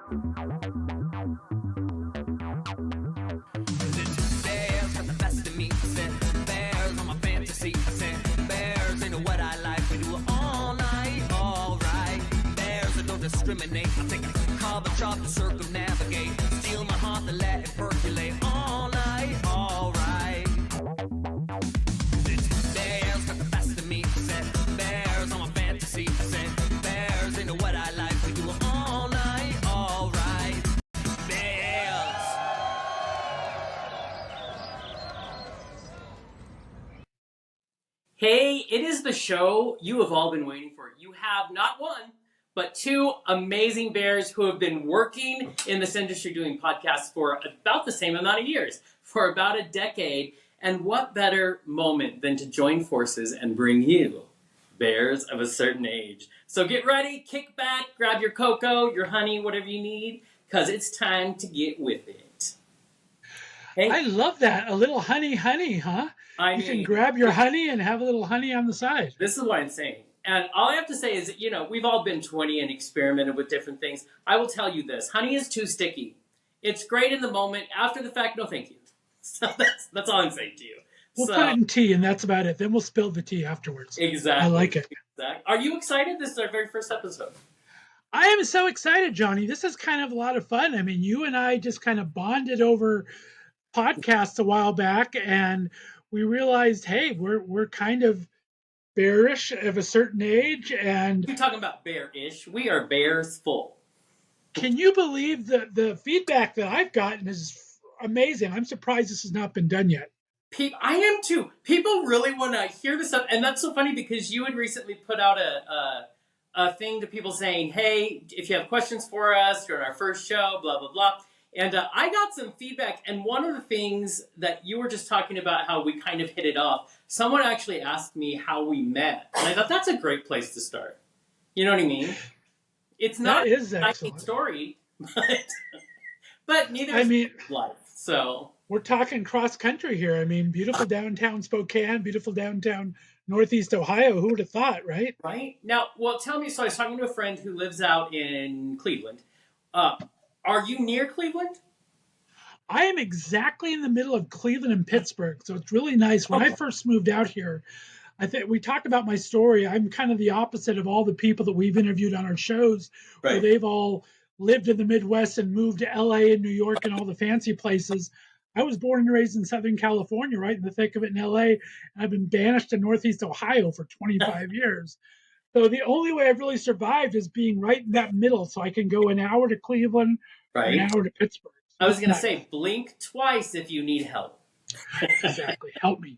Bears got the best of me. Said bears on my fantasy. Said bears ain't what I like. We do it all night, all right. Bears that don't discriminate. I take a cover chop to circumnavigate. Steal my heart and let it percolate all night, all right. Bears got the best of me. Said bears on my fantasy. Said bears ain't what I like. We do it all night, all right. Bears. Hey, it is the show you have all been waiting for. You have not one, but two amazing bears who have been working in this industry doing podcasts for about the same amount of years, for about a decade. And what better moment than to join forces and bring you bears of a certain age. So get ready, kick back, grab your cocoa, your honey, whatever you need, because it's time to get with it. Hey, I love that. A little honey, huh? You can grab your honey and have a little honey on the side. This is what I'm saying. And all I have to say is that, we've all been 20 and experimented with different things. I will tell you this. Honey is too sticky. It's great in the moment. After the fact, no thank you. So that's all I'm saying to you. We'll put it in tea, and that's about it. Then we'll spill the tea afterwards. Exactly. I like it. Exactly. Are you excited? This is our very first episode. I am so excited, Johnny. This is kind of a lot of fun. I mean, you and I just kind of bonded over podcasts a while back, and we realized, hey, we're kind of bearish of a certain age. And You're talking about bearish. We are bears full. Can you believe the feedback that I've gotten is amazing? I'm surprised this has not been done yet. I am too. People really want to hear this stuff, and that's so funny because you had recently put out a thing to people saying, "Hey, if you have questions for us, you're on our first show, blah blah blah." And I got some feedback, and one of the things that you were just talking about, how we kind of hit it off. Someone actually asked me how we met, and I thought that's a great place to start. You know what I mean? It's not an exciting story, but neither is life. So. We're talking cross country here. I mean, beautiful downtown Spokane, beautiful downtown Northeast Ohio. Who would have thought, right? Right. Now, well, tell me, so I was talking to a friend who lives out in Cleveland. Are you near Cleveland? I am exactly in the middle of Cleveland and Pittsburgh, so it's really nice. When I first moved out here, I think we talked about my story. I'm kind of the opposite of all the people that we've interviewed on our shows, where they've all lived in the Midwest and moved to LA and New York and all the fancy places. I was born and raised in Southern California, right in the thick of it in LA, and I've been banished to Northeast Ohio for 25 years. So the only way I've really survived is being right in that middle, so I can go an hour to Cleveland, an hour to Pittsburgh. So I was going to say, blink twice if you need help. Exactly. Help me.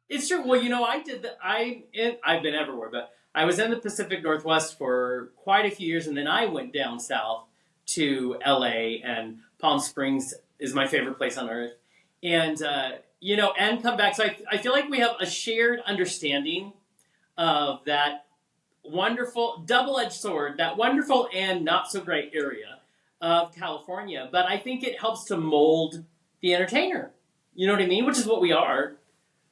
It's true. Well, I did that. I've been everywhere, but I was in the Pacific Northwest for quite a few years, and then I went down south to LA, and Palm Springs is my favorite place on earth. And, and come back. So I feel like we have a shared understanding of that wonderful double-edged sword, that wonderful and not so great area of California. But I think it helps to mold the entertainer. You know what I mean? Which is what we are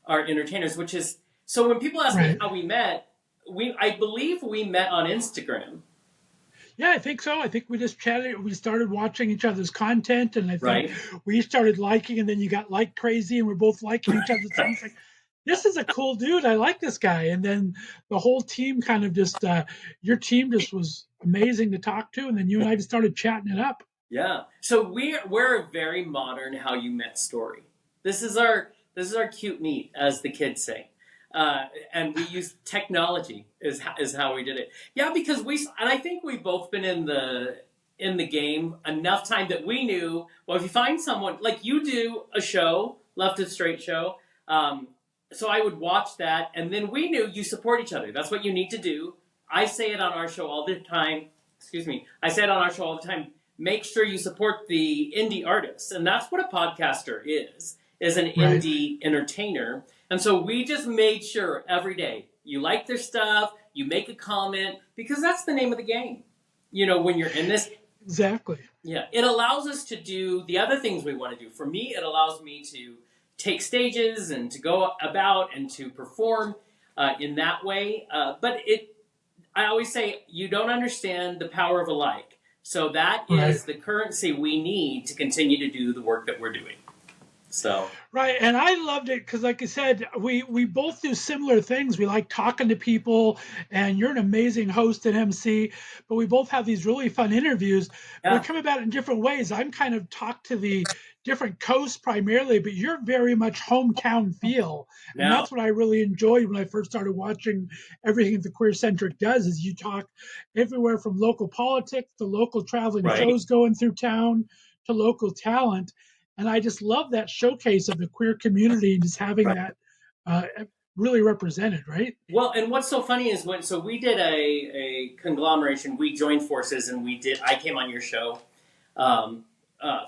entertainers, which is, so when people ask me how we met, I believe we met on Instagram. Yeah, I think so. I think we just chatted. We started watching each other's content, and I think we started liking, and then you got like crazy, and we're both liking each other's things. Like, this is a cool dude. I like this guy. And then the whole team kind of just, your team just was amazing to talk to, and then you and I just started chatting it up. Yeah. So we're a very modern how you met story. This is our cute neat, as the kids say. And we use technology is how we did it. Yeah, because I think we've both been in the game enough time that we knew, well, if you find someone, like you do a show, Left of Straight show, so I would watch that, and then we knew you support each other. That's what you need to do. I say it on our show all the time. I say it on our show all the time. Make sure you support the indie artists. And that's what a podcaster is an indie entertainer. And so we just made sure every day you like their stuff, you make a comment, because that's the name of the game. When you're in this. Exactly. Yeah. It allows us to do the other things we want to do. For me, it allows me to take stages and to go about and to perform in that way. But I always say you don't understand the power of a like. So that Right. is the currency we need to continue to do the work that we're doing. So Right, and I loved it because, like I said, we both do similar things. We like talking to people, and you're an amazing host and MC. But we both have these really fun interviews. But we yeah, come about it in different ways. I'm kind of talk to the different coasts primarily, but you're very much hometown feel, and now that's what I really enjoyed when I first started watching everything that the Queer Centric does. Is you talk everywhere from local politics to local traveling right, shows going through town to local talent, and I just love that showcase of the queer community and just having right. that uh, really represented, right? Well, and what's so funny is when so we did a conglomeration. We joined forces, and we did. I came on your show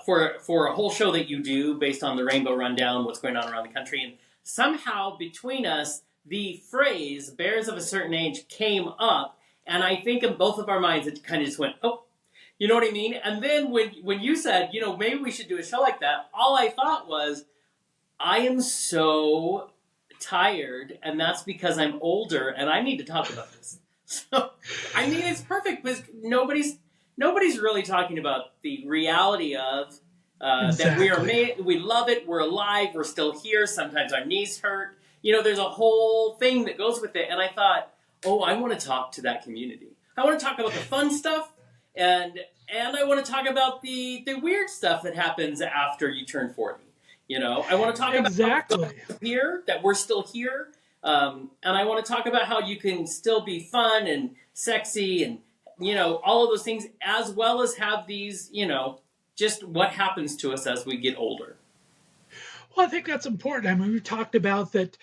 for a whole show that you do based on the Rainbow Rundown, what's going on around the country, and somehow between us, the phrase "bears of a certain age" came up, and I think in both of our minds, it kind of just went, "Oh." You know what I mean? And then when you said, maybe we should do a show like that, all I thought was, I am so tired, and that's because I'm older, and I need to talk about this. So, I mean, it's perfect because nobody's really talking about the reality of that we are Exactly. made. We love it. We're alive. We're still here. Sometimes our knees hurt. There's a whole thing that goes with it. And I thought, oh, I want to talk to that community. I want to talk about the fun stuff, and I want to talk about the weird stuff that happens after you turn 40. I want to talk about how we don't Exactly. disappear, that we're still here. And I want to talk about how you can still be fun and sexy and, all of those things, as well as have these, just what happens to us as we get older. Well, I think that's important. I mean, we talked about that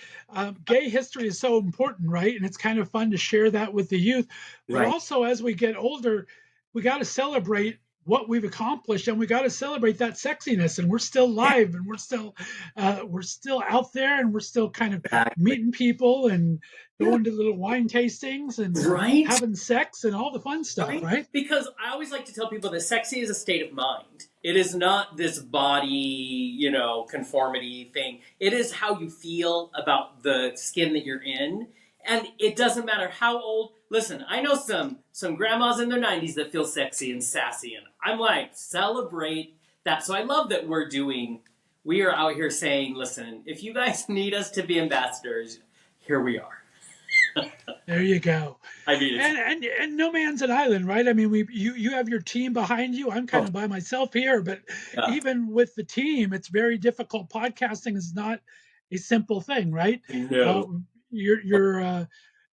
gay history is so important, right? And it's kind of fun to share that with the youth. But Right. also, as we get older, we got to celebrate what we've accomplished, and we got to celebrate that sexiness. And we're still Yeah, live, and we're still out there, and we're still kind of exactly. meeting people and Yeah. going to little wine tastings and Right. having sex and all the fun stuff, Right? right? Because I always like to tell people that sexy is a state of mind. It is not this body, conformity thing. It is how you feel about the skin that you're in. And it doesn't matter how old. Listen, I know some grandmas in their 90s that feel sexy and sassy, and I'm like, celebrate that. So I love that we are out here saying, listen, if you guys need us to be ambassadors, here we are. There you go. I mean, it's And no man's an island, right? I mean, you have your team behind you. I'm kind oh of by myself here, but yeah, even with the team, it's very difficult. Podcasting is not a simple thing, right? Uh, no, you're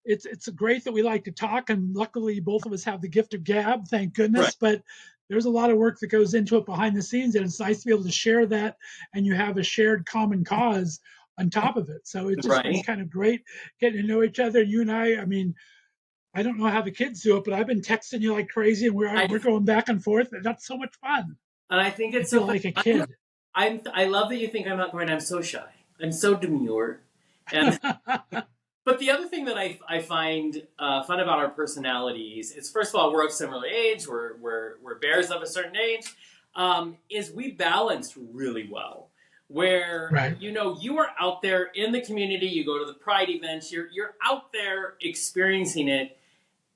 it's great that we like to talk, and luckily both of us have the gift of gab, thank right, goodness. But there's a lot of work that goes into it behind the scenes, and it's nice to be able to share that, and you have a shared common cause on top of it. So it's just been right. kind of great getting to know each other. You and I mean, I don't know how the kids do it, but I've been texting you like crazy, and we're I going back and forth, and that's so much fun. And I think I it's so feel funny. like a kid. I love that you think I'm not going. I'm so shy. I'm so demure. And but the other thing that I find fun about our personalities is, first of all, we're of similar age. We're bears of a certain age. Is we balance really well. Where Right. you are out there in the community. You go to the Pride events. You're out there experiencing it.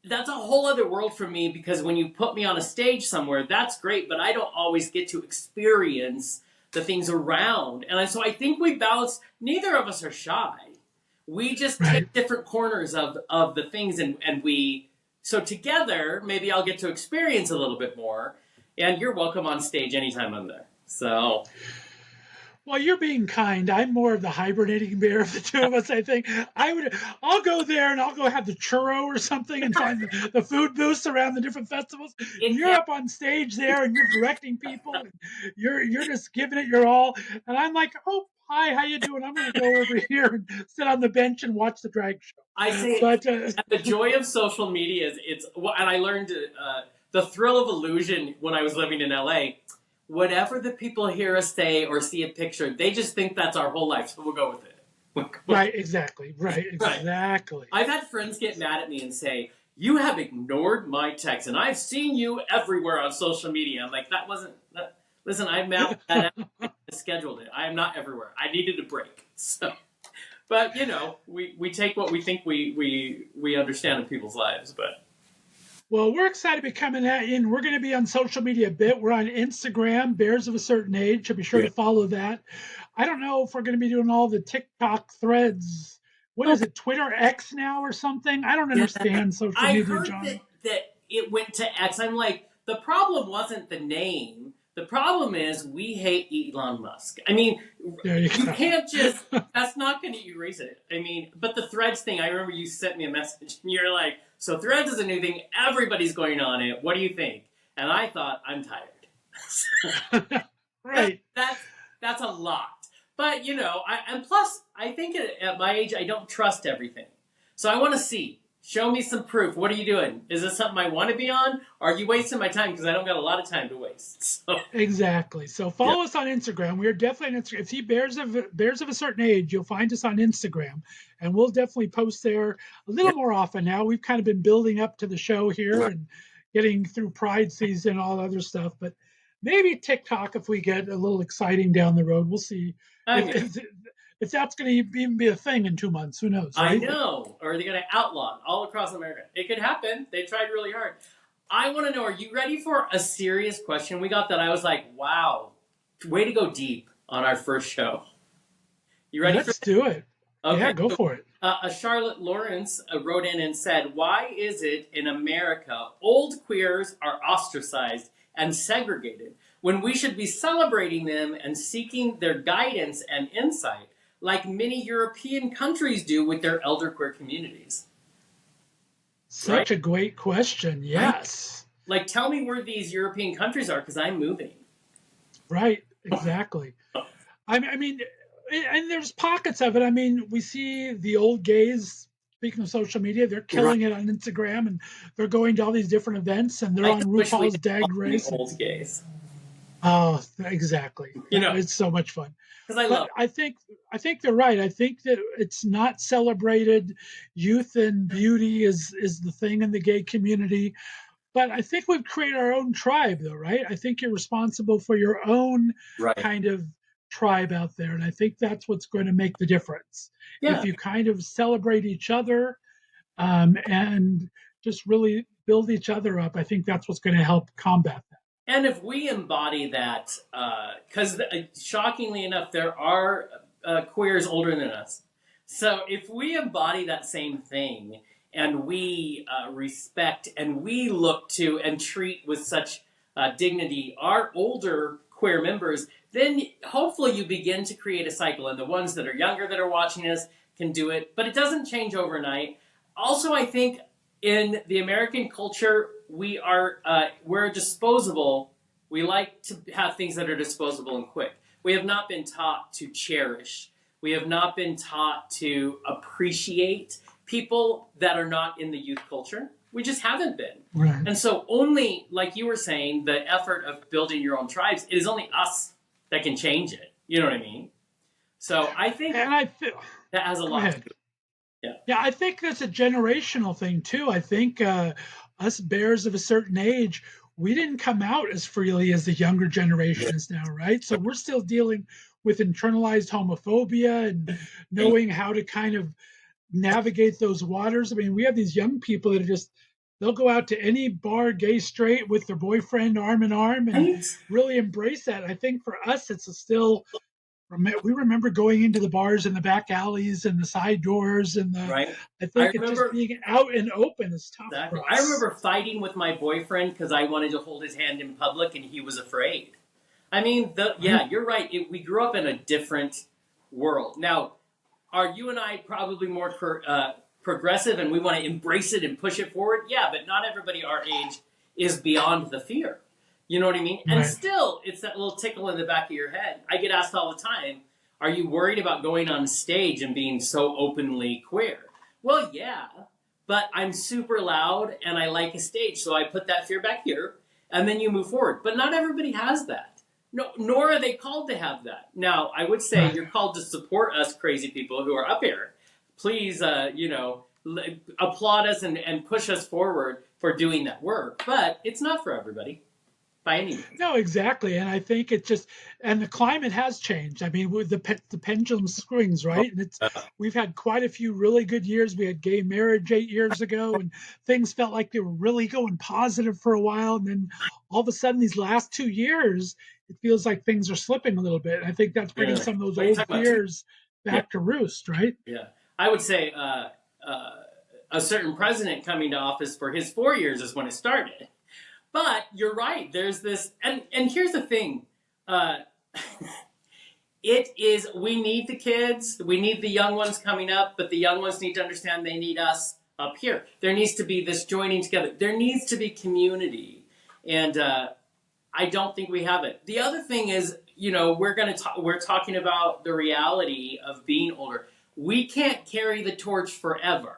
That's a whole other world for me, because when you put me on a stage somewhere, that's great, but I don't always get to experience the things around. And so I think we balance, neither of us are shy. We just Right. take different corners of the things, and so together, maybe I'll get to experience a little bit more. And you're welcome on stage anytime I'm there. So, Well, you're being kind. I'm more of the hibernating bear of the two of us. I think I'll go there and I'll go have the churro or something and find the food booths around the different festivals. And it you're can, up on stage there and you're directing people and you're just giving it your all. And I'm like, oh, hi, how you doing? I'm going to go over here and sit on the bench and watch the drag I show. say But the joy of social media is and I learned the thrill of illusion when I was living in LA. Whatever the people hear us say or see a picture, they just think that's our whole life, so we'll go with it. right, exactly, right, Right. exactly. I've had friends get mad at me and say, "You have ignored my text, and I've seen you everywhere on social media." I'm like, that wasn't. Listen, I mapped that out. I scheduled it. I am not everywhere. I needed a break. So, but we take what we think we understand in people's lives. But Well, we're excited to be coming at you, and we're going to be on social media a bit. We're on Instagram, Bears of a Certain Age, so be sure to follow that. I don't know if we're going to be doing all the TikTok threads. What is it, Twitter X now or something? I don't Yeah, understand social I media, heard that Johnny. it went to X. I'm like, the problem wasn't the name. The problem is we hate Elon Musk. I mean, There you you go. can't just. That's not going to erase it. I mean, but the Threads thing. I remember you sent me a message, and you're like, "So Threads is a new thing. Everybody's going on it. What do you think?" And I thought, I'm tired. Right. That's a lot. But and plus, I think at my age, I don't trust everything. So I want to see. Show me some proof. What are you doing? Is this something I want to be on? Or are you wasting my time? Because I don't got a lot of time to waste. So, Exactly. So yeah. follow us on Instagram. We are definitely on Instagram. If you see Bears of a Certain Age, you'll find us on Instagram, and we'll definitely post there a little more often now. We've kind of been building up to the show here and getting through Pride season and all other stuff, but maybe TikTok if we get a little exciting down the road. We'll see I if mean, if that's going to even be a thing in 2 months. Who knows, I right? know. Or are they going to outlaw it all across America? It could happen. They tried really hard. I want to know, are you ready for a serious question we got that I was like, wow, way to go deep on our first show. You ready Let's for do it. Okay. Yeah, go So, for it. Charlotte Lawrence wrote in and said, why is it in America old queers are ostracized and segregated when we should be celebrating them and seeking their guidance and insight like many European countries do with their elder queer communities? Right? Such a great question. Right? Yes. Like, tell me where these European countries are because I'm moving. Right. Exactly. I mean, and there's pockets of it. I mean, we see the old gays. Speaking of social media, they're Right. killing it on Instagram, and they're going to all these different events, and they're I on just wish we RuPaul's had Drag the Race. And, old gays. oh, exactly. You know, It's so much fun. because I But love I think they're right. I think that it's not celebrated. Youth and beauty is the thing in the gay community. But I think we've created our own tribe, though, right? I think you're responsible for your own Right. kind of tribe out there. And I think that's what's going to make the difference. If Yeah. you kind of celebrate each other and just really build each other up, I think that's what's going to help combat that. And if we embody that, because shockingly enough, there are queers older than us. So if we embody that same thing and we respect and we look to and treat with such dignity our older queer members, then hopefully you begin to create a cycle. And the ones that are younger that are watching us can do it, but it doesn't change overnight. Also, I think in the American culture, we're disposable. We like to have things that are disposable and quick. We have not been taught to cherish. We have not been taught to appreciate people that are not in the youth culture. We just haven't been. Right. And so only, like you were saying, the effort of building your own tribes, it is only us that can change it. You know what I mean? So I think And I feel, that has a go lot to ahead. do. Yeah. Yeah, I think that's a generational thing too. I think us bears of a certain age, we didn't come out as freely as the younger generation is now, right? So we're still dealing with internalized homophobia and knowing how to kind of navigate those waters. I mean, we have these young people that are just they'll go out to any bar, gay, straight, with their boyfriend arm in arm and Right? really embrace that. I think for us, it's a still we remember going into the bars in the back alleys and the side doors and the Right? I I think it's just remember being out and open is tough exactly. for I us. remember fighting with my boyfriend because I wanted to hold his hand in public and he was afraid. I mean, Right? you're right. We grew up in a different world. Now, are you and I probably more progressive and we want to embrace it and push it forward? Yeah, but not everybody our age is beyond the fear. You know what I mean? And Right. still, it's that little tickle in the back of your head. I get asked all the time, are you worried about going on stage and being so openly queer? Well, yeah, but I'm super loud and I like a stage, so I put that fear back here and then you move forward. But not everybody has that. No, nor are they called to have that. Now, I would say Right. you're called to support us crazy people who are up here. Please, applaud us and push us forward for doing that work. But it's not for everybody. by any means. No, exactly. And I think it's just, and the climate has changed. I mean, with the pendulum swings, Oh, right? And yeah. we've had quite a few really good years. We had gay marriage 8 years ago, and things felt like they were really going positive for a while. And then all of a sudden, these last 2 years, it feels like things are slipping a little bit. And I think that's bringing Really? some of those What are you old talking about? fears Yeah, back to roost, right? yeah. I would say uh, a certain president coming to office for his 4 years is when it started. But you're right. There's this, and here's the thing. Uh, it is, we need the kids, we need the young ones coming up, but the young ones need to understand they need us up here. There needs to be this joining together. There needs to be community, and I don't think we have it. The other thing is, we're talking about the reality of being older. We can't carry the torch forever.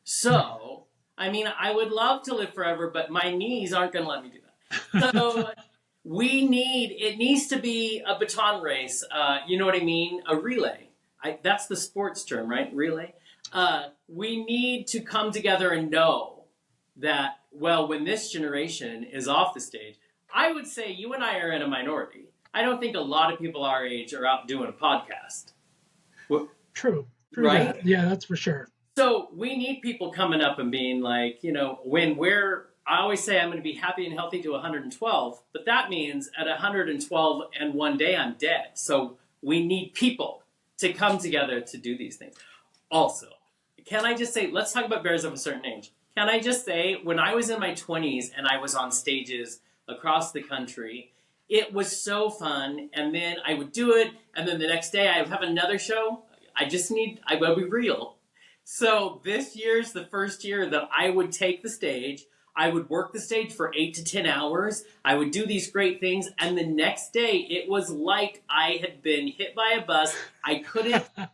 So, I mean, I would love to live forever, but my knees aren't going to let me do that. So, it needs to be a baton race. You know what I mean? A relay. That's the sports term, right? Relay. We need to come together and know that, well, when this generation is off the stage, I would say you and I are in a minority. I don't think a lot of people our age are out doing a podcast. True. True Right? that. Yeah, that's for sure. So we need people coming up and being like, I always say I'm going to be happy and healthy to 112, but that means at 112 and one day I'm dead. So we need people to come together to do these things. Also, can I just say, let's talk about bears of a certain age. Can I just say, when I was in my 20s and I was on stages across the country, it was so fun. And then I would do it. And then the next day I would have another show. I will be real. So this year's the first year that I would take the stage. I would work the stage for 8 to 10 hours. I would do these great things. And the next day, it was like I had been hit by a bus. I couldn't. I'm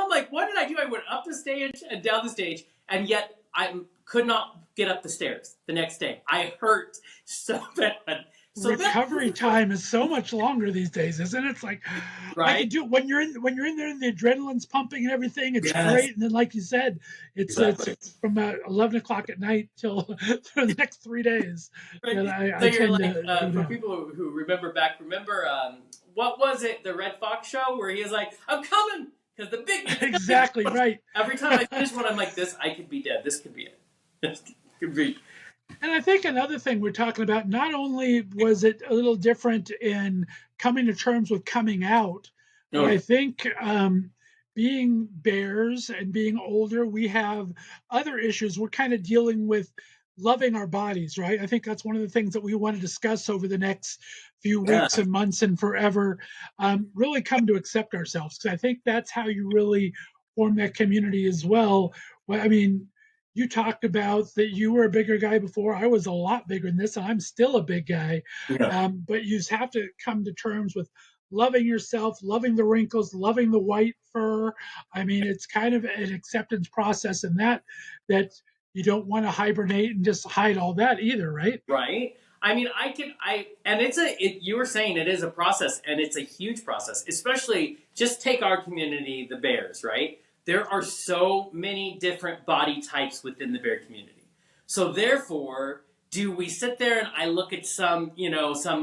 like, what did I do? I went up the stage and down the stage. And yet I could not get up the stairs the next day. I hurt so bad. So recovery time is so much longer these days, isn't it? It's like I right? can do when you're in there and the adrenaline's pumping and everything. It's Yes, great, and then like you said, exactly. it's from 11 o'clock at night till for the next 3 days Right. that So I you're tend like, to go for down. people who remember back, what was it, the Red Fox show, where he was like, I'm coming, because the big is coming. Exactly right. Every time I finish one, I'm like, I could be dead. This could be it. This could be. And I think another thing we're talking about, not only was it a little different in coming to terms with coming out, but Oh, I yeah. think being bears and being older, we have other issues. We're kind of dealing with loving our bodies, right? I think that's one of the things that we want to discuss over the next few Yeah. weeks and months and forever. Really come to accept ourselves, because I think that's how you really form that community as well. Well, I mean, you talked about that you were a bigger guy before. I was a lot bigger than this, and I'm still a big guy. Yeah. But you just have to come to terms with loving yourself, loving the wrinkles, loving the white fur. I mean, it's kind of an acceptance process, and that you don't want to hibernate and just hide all that either, right? Right. I mean, and you were saying it is a process, and it's a huge process, especially just take our community, the bears, right? There are so many different body types within the bear community. So therefore, do we sit there and I look at some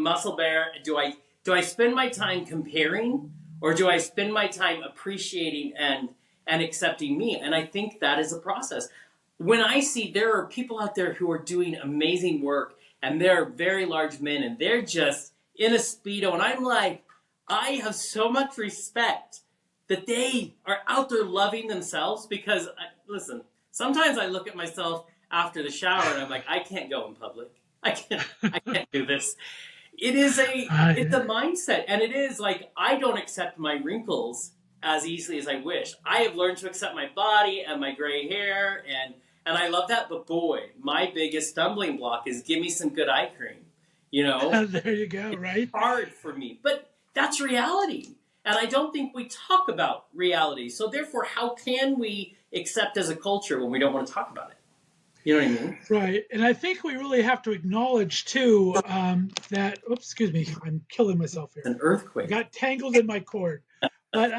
muscle bear? Do I spend my time comparing, or do I spend my time appreciating and accepting me? And I think that is a process. When I see there are people out there who are doing amazing work, and they're very large men, and they're just in a Speedo, and I'm like, I have so much respect that they are out there loving themselves, because, listen, sometimes I look at myself after the shower and I'm like, I can't go in public. I can't do this. It's a mindset, and it is like, I don't accept my wrinkles as easily as I wish. I have learned to accept my body and my gray hair, and I love that. But boy, my biggest stumbling block is give me some good eye cream. There you go, It's right? hard for me, but that's reality. And I don't think we talk about reality. So therefore, how can we accept as a culture when we don't want to talk about it? You know what I mean? Right. And I think we really have to acknowledge too that, oops, excuse me, I'm killing myself It's here. an I earthquake. got tangled in my cord. But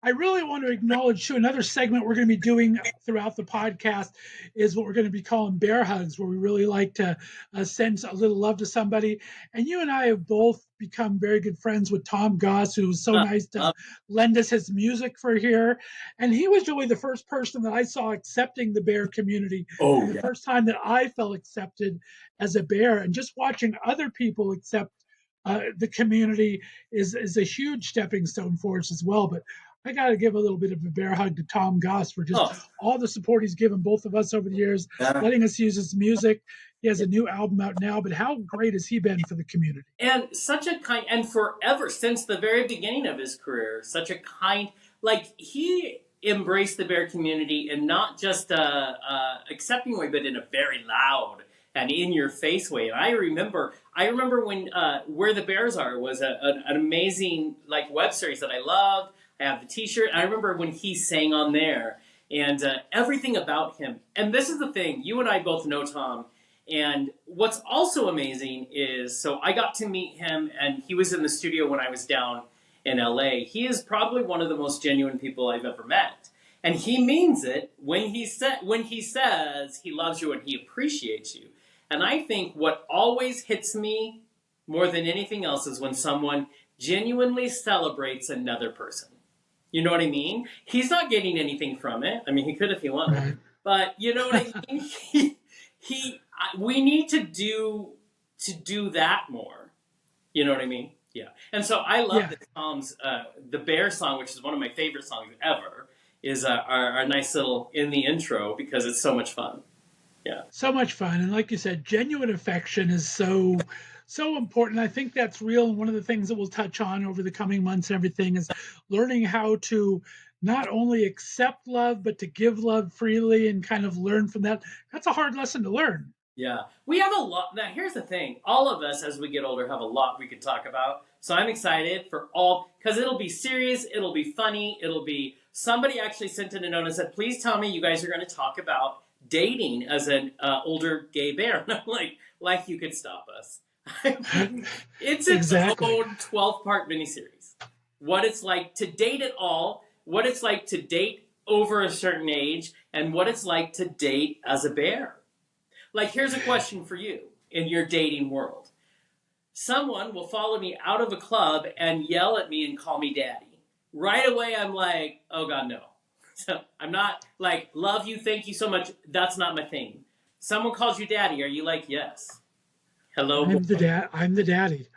I really want to acknowledge too another segment we're going to be doing throughout the podcast is what we're going to be calling bear hugs, where we really like to send a little love to somebody. And you and I have both become very good friends with Tom Goss, who was so Uh, nice to uh, lend us his music for here. And he was really the first person that I saw accepting the bear community, oh and the yeah. first time that I felt accepted as a bear. And just watching other people accept the community is a huge stepping stone for us as well. But I got to give a little bit of a bear hug to Tom Goss for just Oh all the support he's given both of us over the years, yeah. letting us use his music. He has a new album out now, but how great has he been for the community? And such a kind, and forever since the very beginning of his career, such a kind, like he embraced the bear community in not just a accepting way, but in a very loud and in your face way. And I remember when Where the Bears Are was an amazing like web series that I loved. I have the T-shirt. I remember when he sang on there and everything about him. And this is the thing, you and I both know Tom. And what's also amazing is, so I got to meet him, and he was in the studio when I was down in LA. He is probably one of the most genuine people I've ever met, and he means it when he says he loves you and he appreciates you. And I think what always hits me more than anything else is when someone genuinely celebrates another person. You know what I mean? He's not getting anything from it. I mean, he could if he wanted, Right. but you know what I mean. We need to do that more. You know what I mean? Yeah. And so I love Yeah. that Tom's the Bear song, which is one of my favorite songs ever, is our nice little in the intro because it's so much fun. Yeah. So much fun. And like you said, genuine affection is so important. I think that's real. And one of the things that we'll touch on over the coming months and everything is learning how to not only accept love, but to give love freely and kind of learn from that. That's a hard lesson to learn. Yeah, we have a lot. Now, here's the thing: all of us, as we get older, have a lot we could talk about. So I'm excited for all because it'll be serious, it'll be funny, it'll be. Somebody actually sent in a note and said, "Please tell me you guys are going to talk about dating as an older gay bear." And I'm like you could stop us. I mean, it's its Exactly. own 12-part miniseries. What it's like to date at all, what it's like to date over a certain age, and what it's like to date as a bear. Like, here's a question for you in your dating world. Someone will follow me out of a club and yell at me and call me daddy. Right away, I'm like, oh God, no. So I'm not like, love you, thank you so much. That's not my thing. Someone calls you daddy. Are you like, yes? Hello, I'm the boy. dad. I'm the daddy.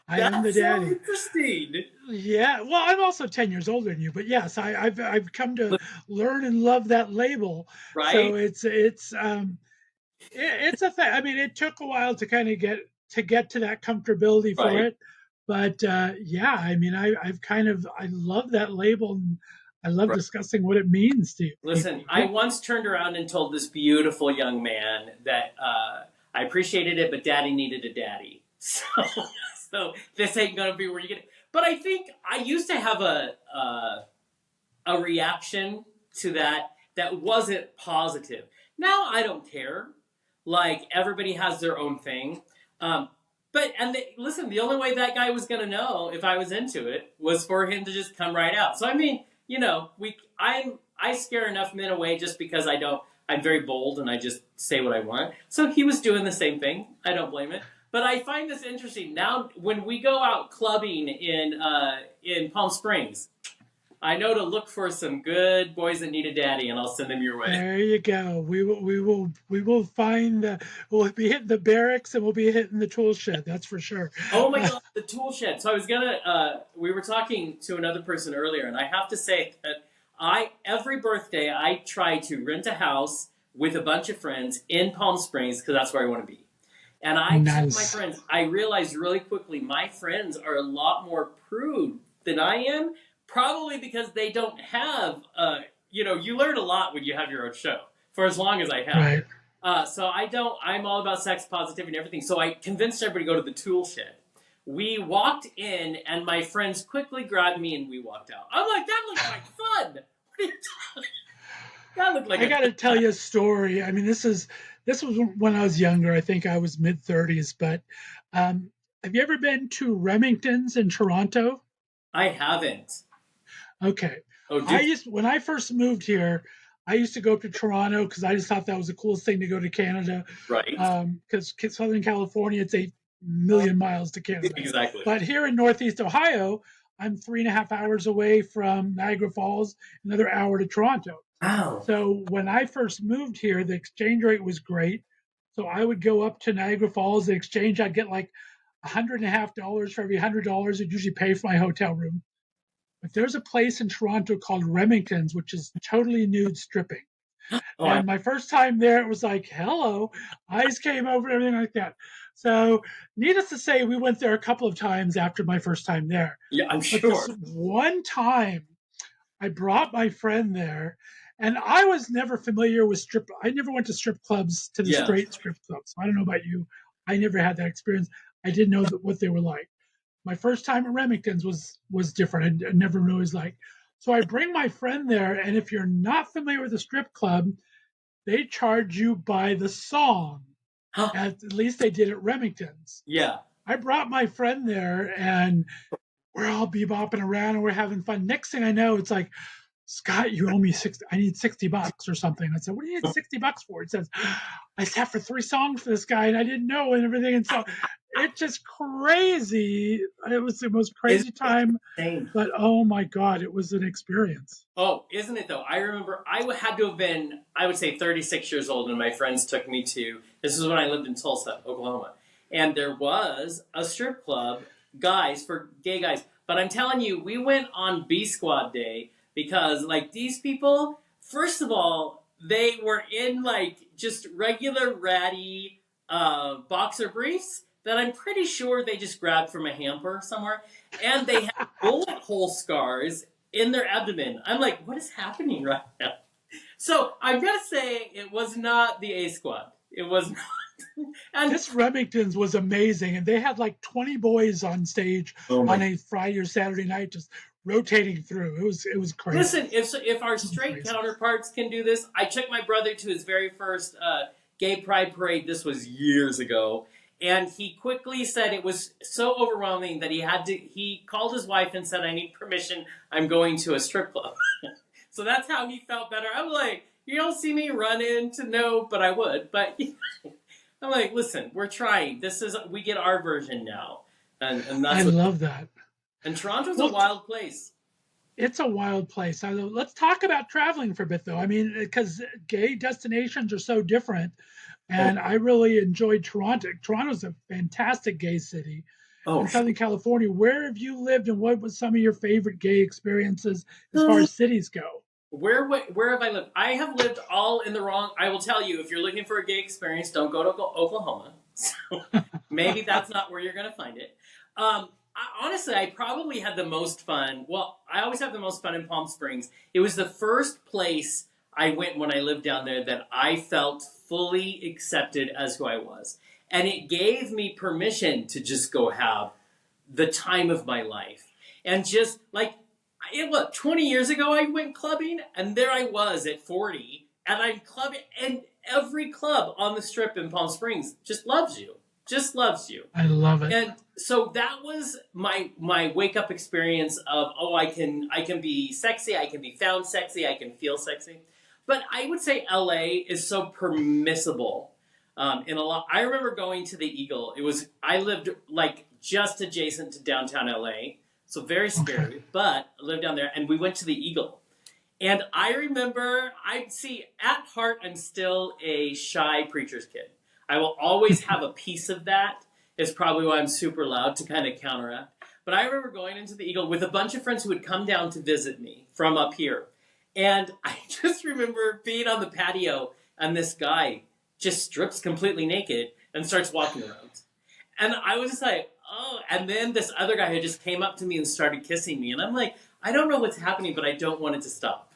I am the That's so daddy. interesting. Yeah, well, I'm also 10 years older than you, but yes, I've come to learn and love that label. So Right? it's a thing. I mean, it took a while to kind of get to that comfortability for Right. it, but yeah, I mean, I love that label, and I love Right. discussing what it means to Listen, I people. once turned around and told this beautiful young man that I appreciated it, but daddy needed a daddy. So this ain't gonna be where you get it. But I think I used to have a reaction to that wasn't positive. Now I don't care. Like everybody has their own thing. Listen, the only way that guy was gonna know if I was into it was for him to just come right out. So I mean, you know, I scare enough men away just because I don't. I'm very bold and I just say what I want. So he was doing the same thing. I don't blame it. But I find this interesting now when we go out clubbing in Palm Springs. I know to look for some good boys that need a daddy, and I'll send them your way. There you go. We will find. We'll be hitting the barracks and we'll be hitting the tool shed. That's for sure. Oh my God, the tool shed. So I was gonna. We were talking to another person earlier, and I have to say that every birthday I try to rent a house with a bunch of friends in Palm Springs because that's where I want to be. And I took my Nice. friends. I realized really quickly my friends are a lot more prude than I am. Probably because they don't have. You learn a lot when you have your own show. For as long as I have. Right. So I don't. I'm all about sex positivity and everything. So I convinced everybody to go to the tool shed. We walked in, and my friends quickly grabbed me, and we walked out. I'm like, that looks like fun. What are you talking? That looked like I a. got to tell you a story. I mean, this was when I was younger. I think I was mid 30s. But have you ever been to Remington's in Toronto? I haven't. Okay. Oh, did When I first moved here, I used to go up to Toronto because I just thought that was the coolest thing to go to Canada. right? Because Southern California, it's 8 million miles to Canada. Exactly. But here in Northeast Ohio, I'm 3.5 hours away from Niagara Falls, another hour to Toronto. Wow. So when I first moved here, the exchange rate was great. So I would go up to Niagara Falls. The exchange, I'd get like $150 for every $100. I'd usually pay for my hotel room. But there's a place in Toronto called Remington's, which is totally nude stripping. Oh, And my first time there, it was like, hello, eyes came over, everything like that. So, needless to say, we went there a couple of times after my first time there. yeah, I'm But this sure. one time, I brought my friend there, and I was never familiar with strip. I never went to strip clubs, to the Yeah. straight strip clubs. I don't know about you. I never had that experience. I didn't know what they were like. My first time at Remington's was different. I never knew what it was like. So I bring my friend there, and if you're not familiar with a strip club, they charge you by the song. At least they did at Remington's. Yeah. I brought my friend there, and we're all bebopping around and we're having fun. Next thing I know, it's like, Scott, you owe me 60. I need $60 or something. I said, what do you need $60 for? It says, I sat for 3 songs for this guy and I didn't know and everything. And so it's just crazy. It was the most It's crazy time, insane. but oh my God, it was an experience. Oh, isn't it though? I remember had to have been, I would say 36 years old when my friends took me to, this is when I lived in Tulsa, Oklahoma. And there was a strip club, for gay guys. But I'm telling you, we went on B Squad Day because like these people, first of all, they were in like just regular ratty boxer briefs that I'm pretty sure they just grabbed from a hamper somewhere. And they had bullet hole scars in their abdomen. I'm like, what is happening right now? So I'm gonna say it was not the A Squad. It was not. And This Remington's was amazing. And they had like 20 boys on stage oh on my! a Friday or Saturday night, just rotating through. It was crazy. Listen, if our straight Crazy. counterparts can do this, I took my brother to his very first gay pride parade. This was years ago, and he quickly said it was so overwhelming that he called his wife and said, I need permission, I'm going to a strip club. So that's how he felt better. I'm like, you don't see me run in to know, but I would. But I'm like, listen, we're trying. We get our version now. And I that's love that. and Toronto's a Well, wild place. it's a wild place. Let's talk about traveling for a bit, though. I mean, because gay destinations are so different, Oh, and I really enjoyed Toronto. Toronto's a fantastic gay city. oh, In Southern California, where have you lived, and what was some of your favorite gay experiences as far as cities go? where have I lived? I have lived all in the wrong. I will tell you, if you're looking for a gay experience, don't go to Oklahoma. So maybe that's not where you're going to find it. Honestly, I probably had the most fun. Well, I always have the most fun in Palm Springs. It was the first place I went when I lived down there that I felt fully accepted as who I was. And it gave me permission to just go have the time of my life. And just like, 20 years ago I went clubbing, and there I was at 40, and I'm clubbing, and every club on the strip in Palm Springs just loves you. Just loves you. I love it. And so that was my wake up experience of, I can be sexy, I can be found sexy, I can feel sexy. But I would say LA is so permissible in a lot. I remember going to the Eagle. I lived like just adjacent to downtown LA, so very scary. Okay. But I lived down there, and we went to the Eagle. And I remember, at heart, I'm still a shy preacher's kid. I will always have a piece of that. It's probably why I'm super loud, to kind of counteract. But I remember going into the Eagle with a bunch of friends who would come down to visit me from up here. And I just remember being on the patio, and this guy just strips completely naked and starts walking around. And I was just like, oh. And then this other guy who just came up to me and started kissing me. And I'm like, I don't know what's happening, but I don't want it to stop.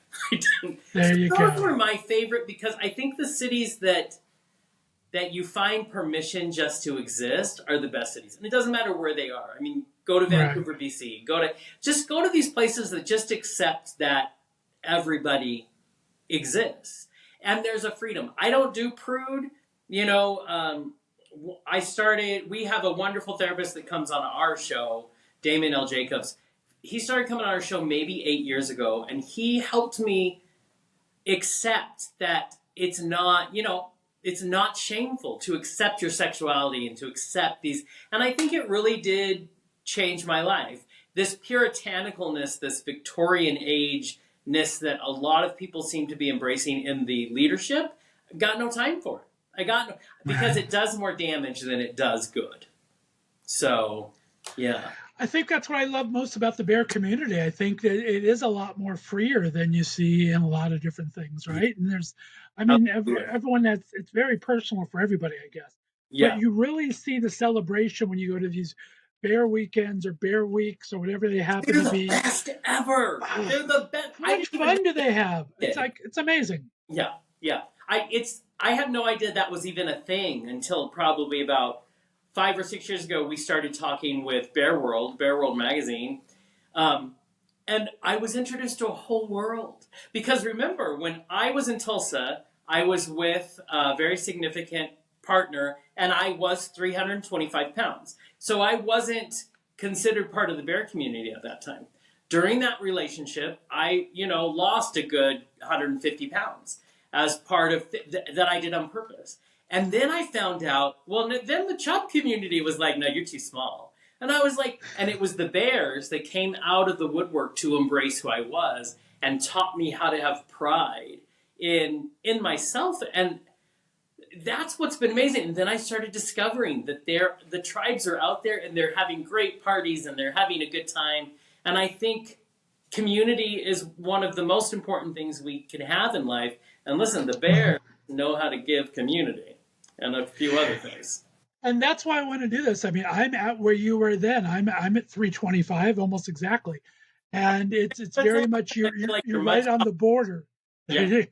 There you Those go. were my favorite, because I think the cities that you find permission just to exist are the best cities. And it doesn't matter where they are. I mean, go to Vancouver, Right. BC. Go to these places that just accept that everybody exists. And there's a freedom. I don't do prude. We have a wonderful therapist that comes on our show, Damon L. Jacobs. he started coming on our show maybe 8 years ago, and he helped me accept that it's not, it's not shameful to accept your sexuality and to accept these. And I think it really did change my life. This puritanicalness, this Victorian age-ness that a lot of people seem to be embracing in the leadership, got no time for it. Because it does more damage than it does good. So, yeah. I think that's what I love most about the bear community. I think that it is a lot more freer than you see in a lot of different things, right? And everyone it's very personal for everybody, I guess. But Yeah. you really see the celebration when you go to these bear weekends or bear weeks or whatever they happen They're to the be. best ever. Wow. They're the best. How much fun do they have? It's amazing. Yeah, yeah. I had no idea that was even a thing until probably about 5 or 6 years ago. We started talking with Bear World magazine, and I was introduced to a whole world. Because remember, when I was in Tulsa, I was with a very significant partner, and I was 325 pounds. So I wasn't considered part of the bear community at that time. During that relationship, I, lost a good 150 pounds as part of that I did on purpose. And then I found out, then the chub community was like, no, you're too small. And I was like, and it was the bears that came out of the woodwork to embrace who I was and taught me how to have pride in myself. And that's what's been amazing. And then I started discovering that the tribes are out there and they're having great parties and they're having a good time. And I think community is one of the most important things we can have in life. And listen, the bears know how to give community and a few other things. And that's why I want to do this. I mean, I'm at where you were then. I'm at 325 almost exactly. And it's very much you're right on the border. Yeah.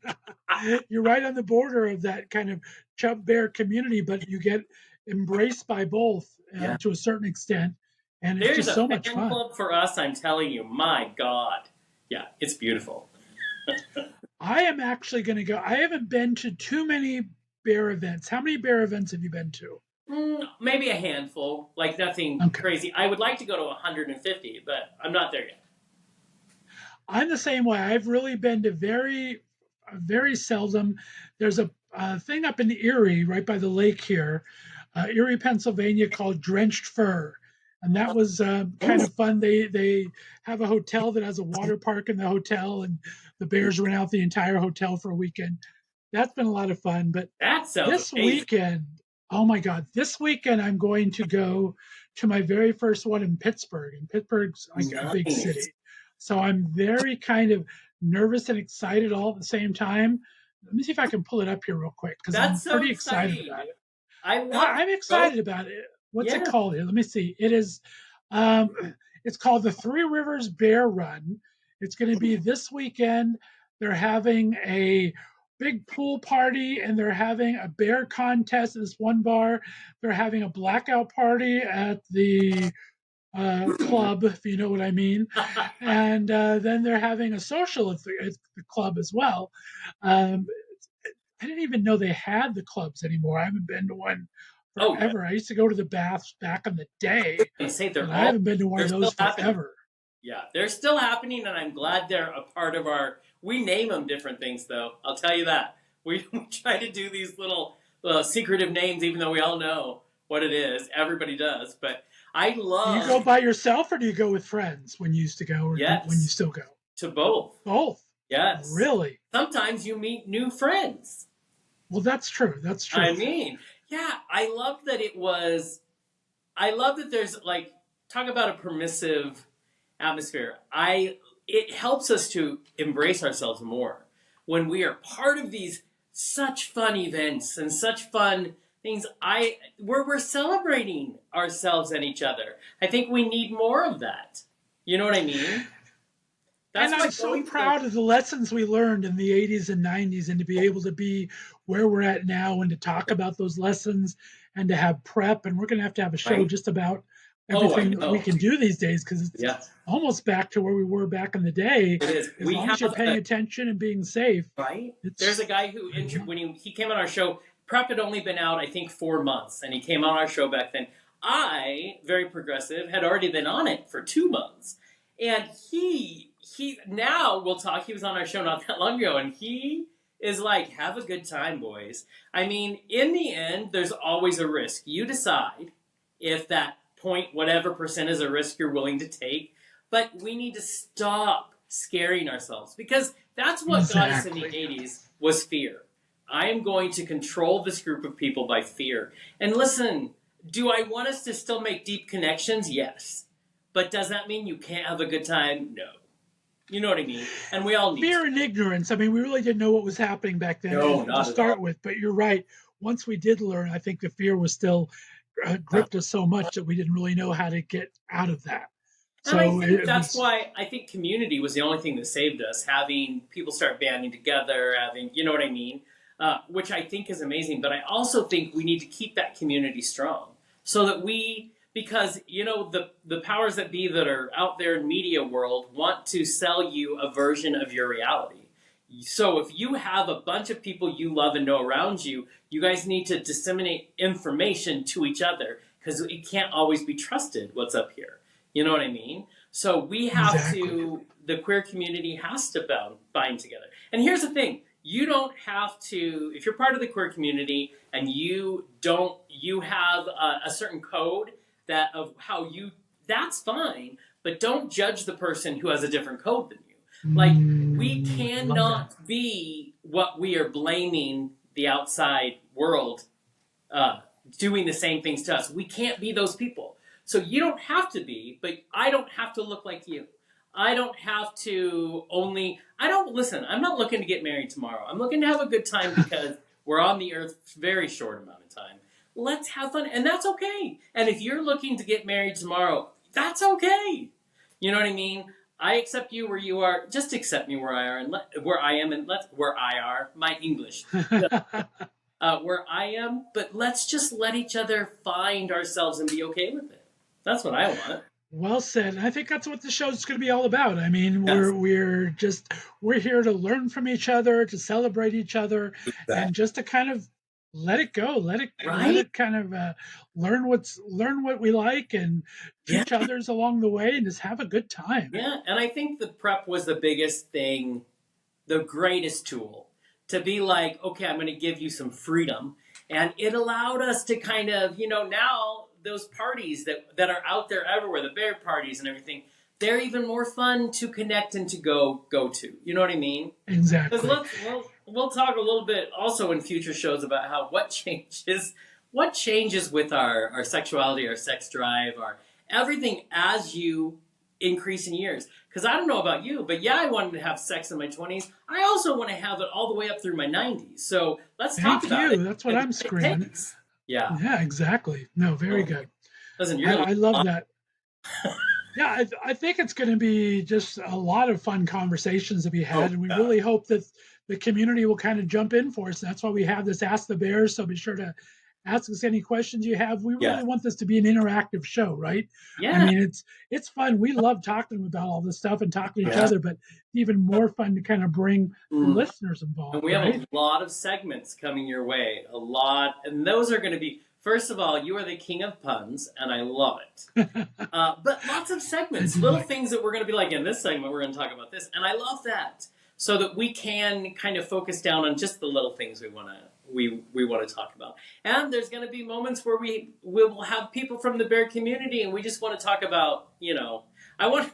You're right on the border of that kind of chub bear community, but you get embraced by both to a certain extent. And it's just so much fun. There's a fan club for us, I'm telling you. My God. Yeah, it's beautiful. I am actually going to go. I haven't been to too many bear events. How many bear events have you been to? Maybe a handful, like nothing crazy. I would like to go to 150, but I'm not there yet. I'm the same way. I've really been to very, very seldom. There's a thing up in Erie, right by the lake here, Erie, Pennsylvania, called Drenched Fur. And that was kind of fun. They have a hotel that has a water park in the hotel, and the bears rent out the entire hotel for a weekend. That's been a lot of fun. But this weekend, oh my God, this weekend I'm going to go to my very first one in Pittsburgh. And Pittsburgh's like a big city. So I'm very kind of nervous and excited all at the same time. Let me see if I can pull it up here real quick because I'm pretty excited about it. I'm excited about it. What's it called here? Let me see. It is, it's called the Three Rivers Bear Run. It's going to be this weekend. They're having a big pool party and they're having a bear contest at this one bar. They're having a blackout party at the club, if you know what I mean. And then they're having a social at the club as well. I didn't even know they had the clubs anymore. I haven't been to one forever. I used to go to the baths back in the day. I haven't been to one of those forever. Yeah, they're still happening, and I'm glad they're a part of our. We name them different things, though. I'll tell you that. We try to do these little secretive names, even though we all know what it is. Everybody does, but I love. Do you go by yourself, or do you go with friends when you used to go, or when you still go? To both. Both. Yes. Really? Sometimes you meet new friends. Well, that's true. That's true. I mean, yeah, I love that there's talk about a permissive atmosphere. It helps us to embrace ourselves more when we are part of these such fun events and such fun things. We're celebrating ourselves and each other. I think we need more of that. You know what I mean? And I'm so proud of the lessons we learned in the 80s and 90s, and to be able to be where we're at now and to talk about those lessons and to have prep. And we're going to have a show just about everything that we can do these days, because it's almost back to where we were back in the day. It is. As long as you're paying attention and being safe. Right. There's a guy who, when he came on our show, prep had only been out, I think, 4 months, and he came on our show back then. I, very progressive, had already been on it for 2 months. And he now we'll talk. He was on our show not that long ago, and he is like, have a good time, boys. I mean, in the end, there's always a risk. You decide if that point, whatever percent is a risk you're willing to take. But we need to stop scaring ourselves, because that's what got us in the 80s was fear. I am going to control this group of people by fear. And listen, do I want us to still make deep connections? Yes. But does that mean you can't have a good time? No. You know what I mean? And we all need fear and ignorance. I mean, we really didn't know what was happening back then to start with. But you're right. Once we did learn, I think the fear was still gripped us so much that we didn't really know how to get out of that. So and I think that's why I think community was the only thing that saved us. Having people start banding together, having, you know what I mean? Which I think is amazing. But I also think we need to keep that community strong so that because, you know, the powers that be that are out there in media world want to sell you a version of your reality. So if you have a bunch of people you love and know around you, you guys need to disseminate information to each other, because it can't always be trusted what's up here. You know what I mean? So we have to, the queer community has to bind together. And here's the thing. You don't have to, if you're part of the queer community and you have a certain code that's fine, but don't judge the person who has a different code than you. Like, we cannot be what we are blaming the outside world doing the same things to us. We can't be those people. So you don't have to be, but I don't have to look like you. I don't have to listen, I'm not looking to get married tomorrow. I'm looking to have a good time because we're on the earth a very short amount of time. Let's have fun, and that's okay. And if you're looking to get married tomorrow, that's okay. You know what I mean? I accept you where you are. Just accept me where I am, my English. Where I am, but let's just let each other find ourselves and be okay with it. That's what I want. Well said. I think that's what the show's going to be all about. I mean, we're here to learn from each other, to celebrate each other, and just to kind of let it go, let it kind of learn what we like and teach others along the way, and just have a good time. Yeah, and I think the prep was the biggest thing, the greatest tool to be like, okay, I'm going to give you some freedom, and it allowed us to kind of, you know, now those parties that are out there everywhere, the bear parties and everything, they're even more fun to connect and to go to. You know what I mean? Exactly. We'll talk a little bit also in future shows about what changes with our sexuality, our sex drive, our everything as you increase in years. Because I don't know about you, but I wanted to have sex in my 20s. I also want to have it all the way up through my 90s. So let's talk about it. That's what I'm screaming. Yeah. Yeah, exactly. No, very good. Listen, I love that. Yeah, I think it's going to be just a lot of fun conversations to be had, and we really hope that the community will kind of jump in for us. That's why we have this Ask the Bears, so be sure to ask us any questions you have. We really want this to be an interactive show, right? Yeah. I mean, it's fun. We love talking about all this stuff and talking to each other, but even more fun to kind of bring the listeners involved. And we have a lot of segments coming your way, a lot, and those are going to be, first of all, you are the king of puns, and I love it. But lots of segments, little things that we're going to be like, in this segment, we're going to talk about this, and I love that, so that we can kind of focus down on just the little things we want to talk about. And there's going to be moments where we will have people from the bear community, and we just want to talk about, you know, I want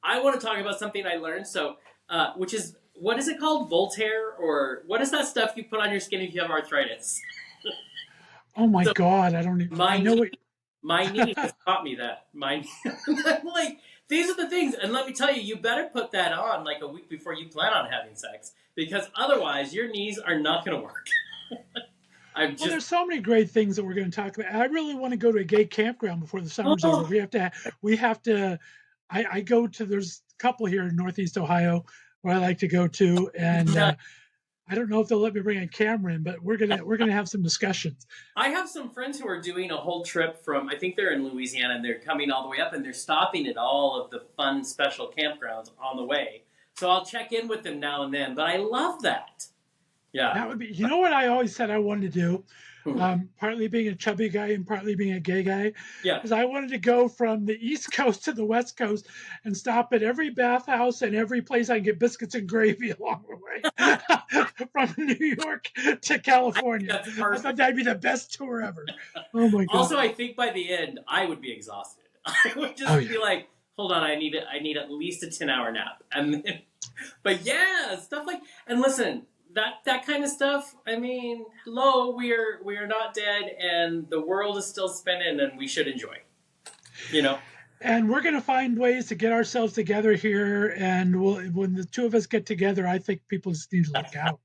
to talk about something I learned. So, which is, what is it called? Voltaire, or what is that stuff you put on your skin if you have arthritis? Oh my God, I don't even. My knee has taught me that. I'm like, these are the things, and let me tell you, you better put that on like a week before you plan on having sex, because otherwise your knees are not going to work. There's so many great things that we're going to talk about. I really want to go to a gay campground before the summer's over. We have to. I go to. There's a couple here in Northeast Ohio where I like to go to, and I don't know if they'll let me bring a camera in, but we're gonna have some discussions. I have some friends who are doing a whole trip from, I think they're in Louisiana, and they're coming all the way up, and they're stopping at all of the fun special campgrounds on the way. So I'll check in with them now and then. But I love that. Yeah, that would be. You know what I always said I wanted to do? partly being a chubby guy and partly being a gay guy, Yeah. because I wanted to go from the East Coast to the West Coast and stop at every bathhouse and every place I can get biscuits and gravy along the way, from New York to I think California. that's I thought perfect. that'd be the best tour ever. Oh my Also, god! I think by the end, I would be exhausted. I would just Oh be yeah. like, hold on, I need at least a 10-hour nap. And then, but yeah, stuff like, and listen, that kind of stuff. I mean, hello, we are not dead, and the world is still spinning, and we should enjoy. You know, And we're going to find ways to get ourselves together here. And when the two of us get together, I think people just need to look out.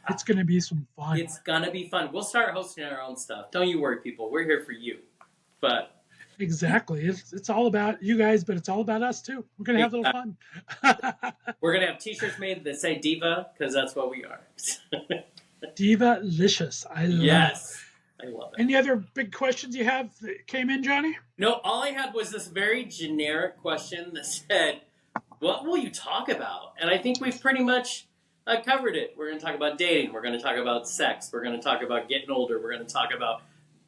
It's going to be some fun. it's gonna be fun. We'll start hosting our own stuff. Don't you worry, people. We're here for you. But Exactly. It's all about you guys, but it's all about us too. We're going to have a little fun. we're gonna have T-shirts made that say "Diva" because that's what we are. Diva-licious. I love it. Yes, I love it. Any other big questions you have that came in, Johnny? No, all I had was this very generic question that said, "What will you talk about?" And I think we've pretty much covered it. We're going to talk about dating. We're going to talk about sex. We're going to talk about getting older. We're going to talk about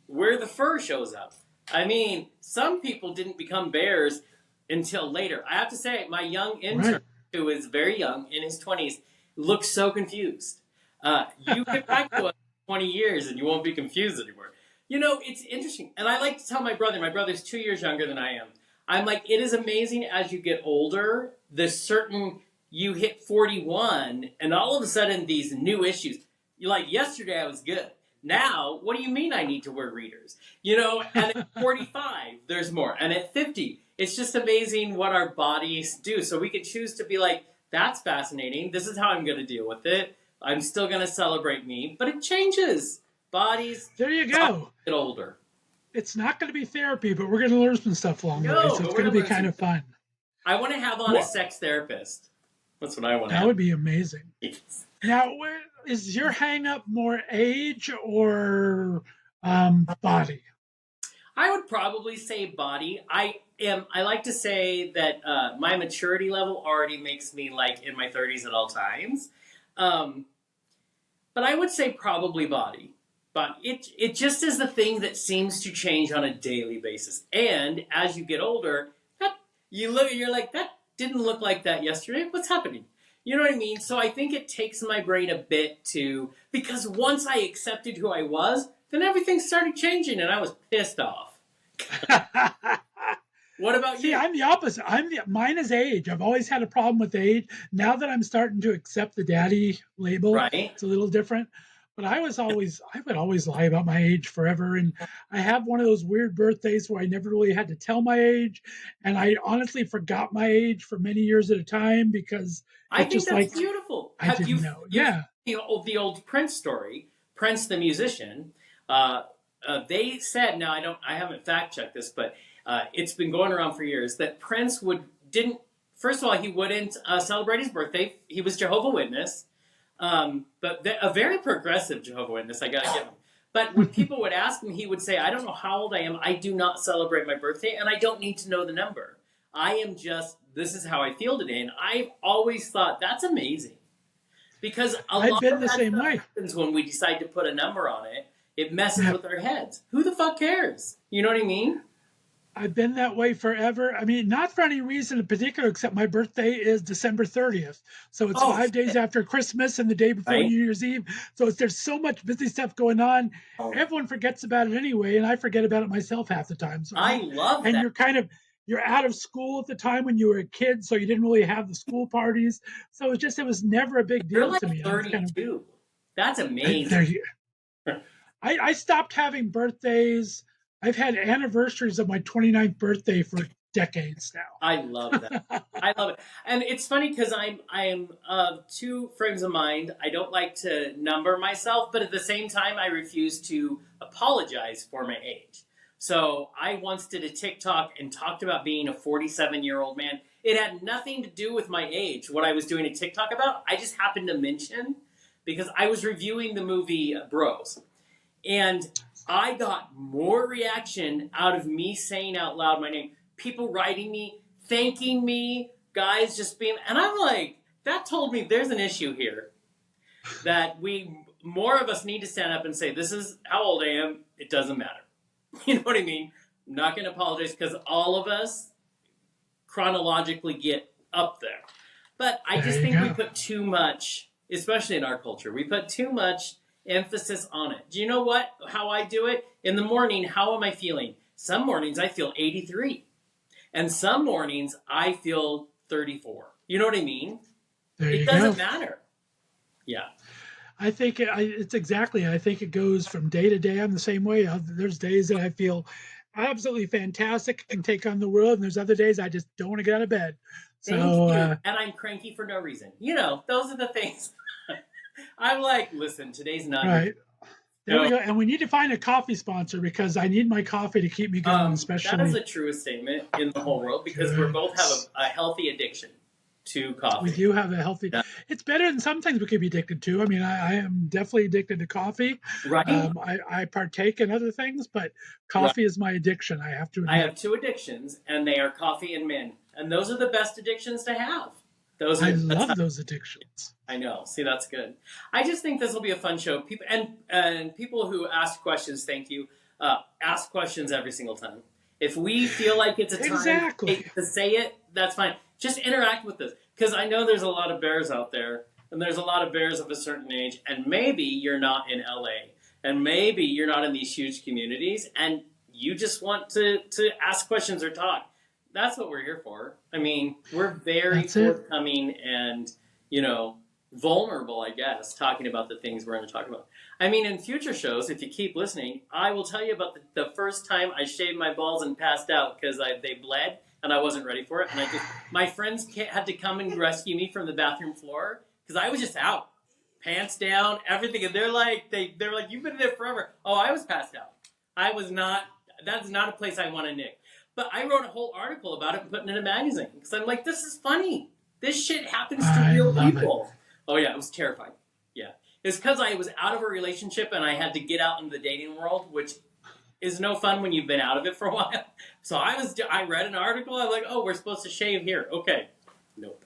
where the fur shows up. I mean, some people didn't become bears until later. I have to say, my young intern, Right. who is very young, in his 20s, looks so confused. You get back to us in 20 years and you won't be confused anymore. You know, it's interesting. And I like to tell my brother's 2 years younger than I am. I'm like, it is amazing as you get older, you hit 41 and all of a sudden these new issues, you're like, yesterday I was good. Now, what do you mean I need to wear readers? You know, and at 45, there's more. And at 50, it's just amazing what our bodies do. So we could choose to be like, that's fascinating. This is how I'm going to deal with it. I'm still going to celebrate me. But it changes. Bodies There you go. get older. It's not going to be therapy, but we're going to learn some stuff along the way. No, So but it's we're going to be gonna learn kind of fun. I want to have on a sex therapist. That's what I want to That have. would be amazing. Yes. Now, is your hang up more age or body? I would probably say body. I like to say that my maturity level already makes me like in my 30s at all times. But I would say probably body. But it just is the thing that seems to change on a daily basis. And as you get older, you look and you're like, that didn't look like that yesterday. What's happening? You know what I mean? So I think it takes my brain a bit because once I accepted who I was, then everything started changing and I was pissed off. What about See, you? I'm the opposite. Mine is age. I've always had a problem with age. Now that I'm starting to accept the daddy label, Right? it's a little different. But I would always lie about my age forever. And I have one of those weird birthdays where I never really had to tell my age. And I honestly forgot my age for many years at a time because I it think just that's like, beautiful. I didn't know. Yeah. The old Prince story, Prince the musician. They said, now I haven't fact checked this, but it's been going around for years that Prince didn't. First of all, he wouldn't celebrate his birthday. He was Jehovah's Witness, but a very progressive Jehovah's Witness. I gotta give him. But when people would ask him, he would say, "I don't know how old I am. I do not celebrate my birthday, and I don't need to know the number. I am just. This is how I feel today." And I've always thought that's amazing because I've lot been of the that same stuff way. happens when we decide to put a number on it. It messes with our heads. Who the fuck cares? You know what I mean? I've been that way forever. I mean, not for any reason in particular, except my birthday is December 30th. So it's Oh, 5 days shit. after Christmas and the day before Right? New Year's Eve. So there's so much busy stuff going on. Oh, Everyone forgets about it anyway, and I forget about it myself half the time. So I love and that. you're out of school at the time when you were a kid, so you didn't really have the school parties. So it was never a big You're deal to like me. I was kind 32. That's of amazing. there. I stopped having birthdays. I've had anniversaries of my 29th birthday for decades now. I love that. I love it. And it's funny because I'm of two frames of mind. I don't like to number myself, but at the same time, I refuse to apologize for my age. So I once did a TikTok and talked about being a 47-year-old man. It had nothing to do with my age, what I was doing a TikTok about. I just happened to mention because I was reviewing the movie Bros. And I got more reaction out of me saying out loud my name. People writing me, thanking me, guys just being, and I'm like, that told me there's an issue here. That more of us need to stand up and say, this is how old I am. It doesn't matter. You know what I mean? I'm not going to apologize because all of us chronologically get up there. But I just think we put too much, especially in our culture, we put too much emphasis on it. Do you know how I do it? In the morning, how am I feeling? Some mornings I feel 83. And some mornings I feel 34. You know what I mean? It doesn't matter. Yeah. I think it's exactly. I think it goes from day to day. I'm the same way. There's days that I feel absolutely fantastic and take on the world, and there's other days I just don't want to get out of bed. Thank you. And I'm cranky for no reason. Those are the things. I'm like, listen, today's not right. There we go. And we need to find a coffee sponsor because I need my coffee to keep me going, especially. That is the truest statement in the whole world because we both have a healthy addiction to coffee. We do have a healthy. Yeah. It's better than some things we could be addicted to. I mean, I am definitely addicted to coffee. Right. I partake in other things, but coffee is my addiction. I have to admit. I have two addictions, and they are coffee and men. And those are the best addictions to have. I love those addictions. I know. See, that's good. I just think this will be a fun show. People and people who ask questions, thank you. Ask questions every single time. If we feel like it's a time to say it, that's fine. Just interact with us. Because I know there's a lot of bears out there, and there's a lot of bears of a certain age, and maybe you're not in LA, and maybe you're not in these huge communities, and you just want to ask questions or talk. That's what we're here for. I mean, we're very forthcoming and, vulnerable, I guess, talking about the things we're going to talk about. I mean, in future shows, if you keep listening, I will tell you about the first time I shaved my balls and passed out because they bled and I wasn't ready for it. And my friends had to come and rescue me from the bathroom floor because I was just out, pants down, everything. And they're like, you've been there forever. Oh, I was passed out. I was not. That's not a place I want to nick. But I wrote a whole article about it and put it in a magazine because I'm like, this is funny. This shit happens to real people. Oh, yeah, it was terrifying. Yeah. It's because I was out of a relationship and I had to get out into the dating world, which is no fun when you've been out of it for a while. So I read an article. I'm like, oh, we're supposed to shave here. Okay. Nope.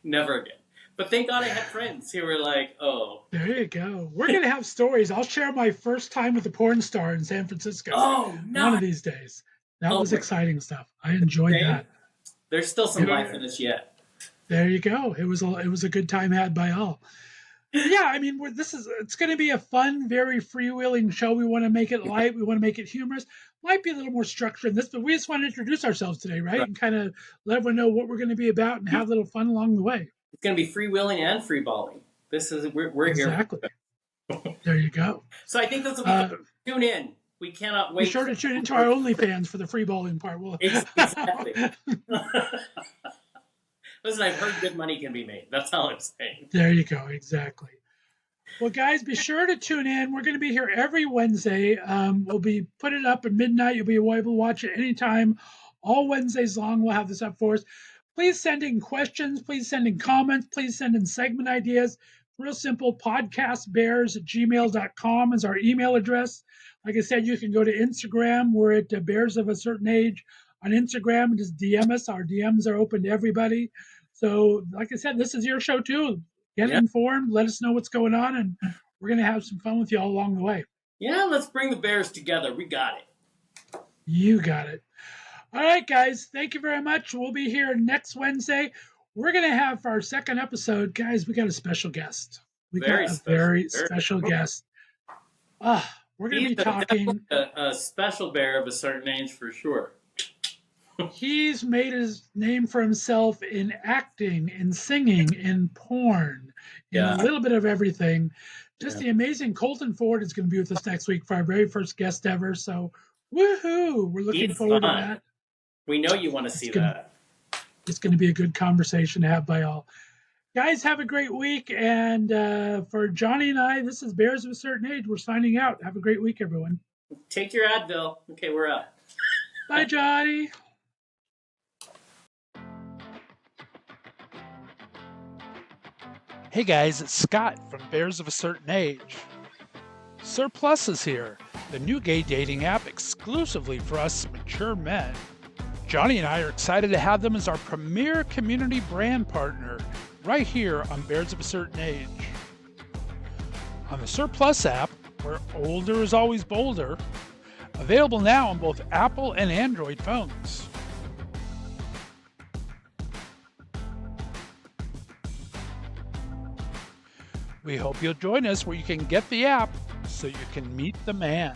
Never again. But thank God I had friends who were like, oh. There you go. We're going to have stories. I'll share my first time with a porn star in San Francisco. Oh, no. One of these days. That was exciting stuff. I enjoyed that. There's still some life in this yet. There you go. It was a good time had by all. Yeah, I mean, it's going to be a fun, very freewheeling show. We want to make it light. We want to make it humorous. Might be a little more structured in this, but we just want to introduce ourselves today, right? And kind of let everyone know what we're going to be about and have a little fun along the way. It's going to be freewheeling and freeballing. We're exactly. Here. There you go. So I think this will be fun. Tune in. We cannot wait. Be sure to tune into our OnlyFans for the free balling part. Exactly. Listen, I've heard good money can be made. That's all I'm saying. There you go. Exactly. Well, guys, be sure to tune in. We're going to be here every Wednesday. We'll be putting it up at midnight. You'll be able to watch it anytime. All Wednesdays long, we'll have this up for us. Please send in questions. Please send in comments. Please send in segment ideas. Real simple, podcastbears@gmail.com is our email address. Like I said, you can go to Instagram. We're at Bears of a Certain Age on Instagram and just DM us. Our DMs are open to everybody. So, like I said, this is your show too. Get informed. Let us know what's going on, and we're going to have some fun with you all along the way. Yeah, let's bring the Bears together. We got it. You got it. All right, guys. Thank you very much. We'll be here next Wednesday. We're going to have our second episode. Guys, we got a special guest. We got a very special guest. We're going to be talking. A special bear of a certain age for sure. He's made his name for himself in acting, in singing, in porn, in a little bit of everything. Just the amazing Colton Ford is going to be with us next week for our very first guest ever. So, woohoo! We're looking forward to that. We know you want to see that. It's going to be a good conversation to have by all. Guys, have a great week. And for Jonny and I, this is Bears of a Certain Age. We're signing out. Have a great week, everyone. Take your Advil. Okay, we're out. Bye, Jonny. Hey guys, it's Scott from Bears of a Certain Age. Surplus is here, the new gay dating app exclusively for us mature men. Jonny and I are excited to have them as our premier community brand partner right here on Bears of a Certain Age. on the Surplus app, where older is always bolder. Available now on both Apple and Android phones. We hope you'll join us where you can get the app so you can meet the man.